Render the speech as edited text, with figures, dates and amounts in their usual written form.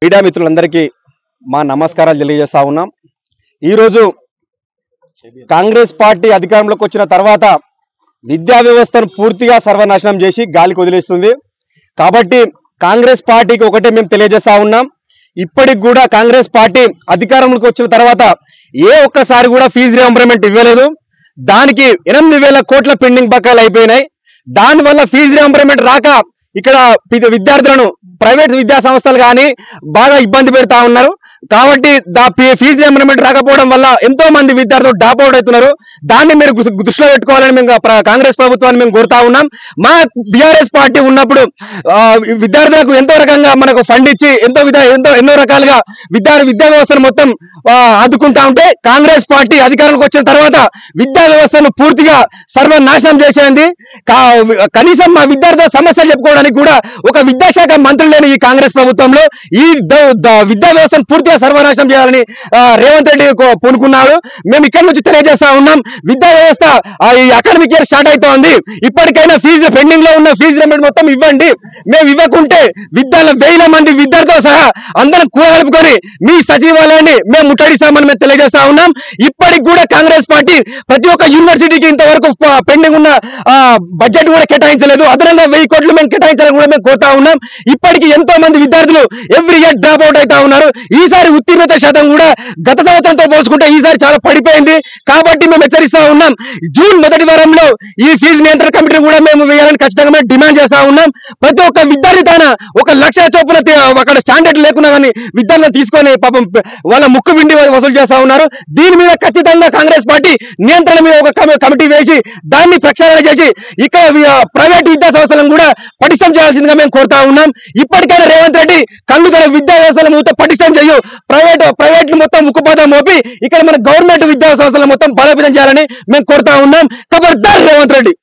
Media మిత్రులందరికీ మా నమస్కారాలు తెలియజేస్తా ఉన్నాం। ఈరోజు కాంగ్రెస్ పార్టీ అధికారంలోకి వచ్చిన తర్వాత విద్యా వ్యవస్థను పూర్తిగా సర్వనాశనం చేసి గాలికి వదిలేస్తుంది। కాబట్టి కాంగ్రెస్ పార్టీకి ఒకటే మేము తెలియజేస్తా ఉన్నాం, ఇప్పటికి కూడా కాంగ్రెస్ పార్టీ అధికారంలోకి వచ్చిన తర్వాత ఏ ఒక్కసారి కూడా ఫీజు రీయింబర్స్మెంట్ ఇవ్వలేదు। దానికి 8,000 కోట్ల పెండింగ్ బకాయిలు అయిపోయినాయి। దానివల్ల ఫీజు రీయింబర్స్మెంట్ రాక ఇక్కడ విద్యార్థులను ప్రైవేట్ విద్యా సంస్థలు కానీ బాగా ఇబ్బంది పెడతా ఉన్నారు। కాబట్టి ఫీజు రీయింబర్స్మెంట్ రాకపోవడం వల్ల ఎంతో మంది విద్యార్థులు డ్రాప్ అవుట్ అవుతున్నారు। దాన్ని మీరు దృష్టిలో పెట్టుకోవాలని మేము కాంగ్రెస్ ప్రభుత్వాన్ని మేము కోరుతా ఉన్నాం। మా బీఆర్ఎస్ పార్టీ ఉన్నప్పుడు విద్యార్థులకు ఎంతో రకంగా మనకు ఫండ్ ఇచ్చి ఎన్నో రకాలుగా విద్యా వ్యవస్థను మొత్తం ఆదుకుంటా ఉంటే కాంగ్రెస్ పార్టీ అధికారంలోకి వచ్చిన తర్వాత విద్యా వ్యవస్థను పూర్తిగా సర్వనాశనం చేసేది। కనీసం మా విద్యార్థుల సమస్యలు చెప్పుకోవడానికి కూడా ఒక విద్యాశాఖ మంత్రి లేని ఈ కాంగ్రెస్ ప్రభుత్వంలో ఈ విద్యా వ్యవస్థను పూర్తిగా సర్వనాశనం చేయాలని రేవంత్ రెడ్డి పూనుకున్నాడు। మేము ఇక్కడ నుంచి తెలియజేస్తా ఉన్నాం, విద్యా వ్యవస్థ ఈ అకాడమిక్ ఇయర్ స్టార్ట్ అవుతోంది, ఇప్పటికైనా ఫీజు పెండింగ్ లో ఉన్న ఫీజు రీయింబర్స్మెంట్ మొత్తం ఇవ్వండి। మేము ఇవ్వకుంటే 1,000 మంది విద్యార్థులు సహా అందరం కూడగలుపుకొని మీ సచివాలయాన్ని మేము ముట్టడిస్తామని మేము తెలియజేస్తా ఉన్నాం। ఇప్పటికి కూడా కాంగ్రెస్ పార్టీ ప్రతి ఒక్క యూనివర్సిటీకి ఇంతవరకు పెండింగ్ ఉన్న బడ్జెట్ కూడా కేటాయించలేదు। అదనంగా 1000 కోట్లు మేము కేటాయించాలని కూడా మేము కోరుతా ఉన్నాం। ఇప్పటికి ఎంతో మంది విద్యార్థులు ఎవ్రీ ఇయర్ డ్రాప్ అవుట్ అవుతా ఉన్నారు। ఈసారి ఉత్తీర్ణత శాతం కూడా గత సంవత్సరంతో పోల్చుకుంటే ఈసారి చాలా పడిపోయింది। కాబట్టి మేము హెచ్చరిస్తా ఉన్నాం, జూన్ మొదటి వారంలో ఈ ఫీజు నియంత్రణ కమిటీని కూడా మేము వేయాలని ఖచ్చితంగా మేము డిమాండ్ చేస్తా ఉన్నాం। ప్రతి ఒక్క విద్యార్థి తాన 1,00,000 చొప్పున అక్కడ స్టాండర్డ్ లేకున్నా కానీ విద్యార్థులను తీసుకొని పాపం వాళ్ళ ముక్కు విండి వసూలు చేస్తా ఉన్నారు। దీని మీద ఖచ్చితంగా కాంగ్రెస్ పార్టీ నియంత్రణ మీద ఒక కమిటీ వేసి దాన్ని ప్రక్షాళన చేసి ఇక్కడ ప్రైవేట్ విద్యా సంస్థలను కూడా పటిష్టం చేయాల్సిందిగా మేము కోరుతా ఉన్నాం। ఇప్పటికైనా రేవంత్ రెడ్డి కళ్ళు తన విద్యా వ్యవస్థలను మొత్తం పటిష్టం చేయు, ప్రైవేట్ మొత్తం ఉక్కుపాదం మోపి ఇక్కడ మన గవర్నమెంట్ విద్యా సంస్థలను మొత్తం బలోపేతం చేయాలని మేము కోరుతా ఉన్నాం। ఖబర్దార్ రేవంత్ రెడ్డి।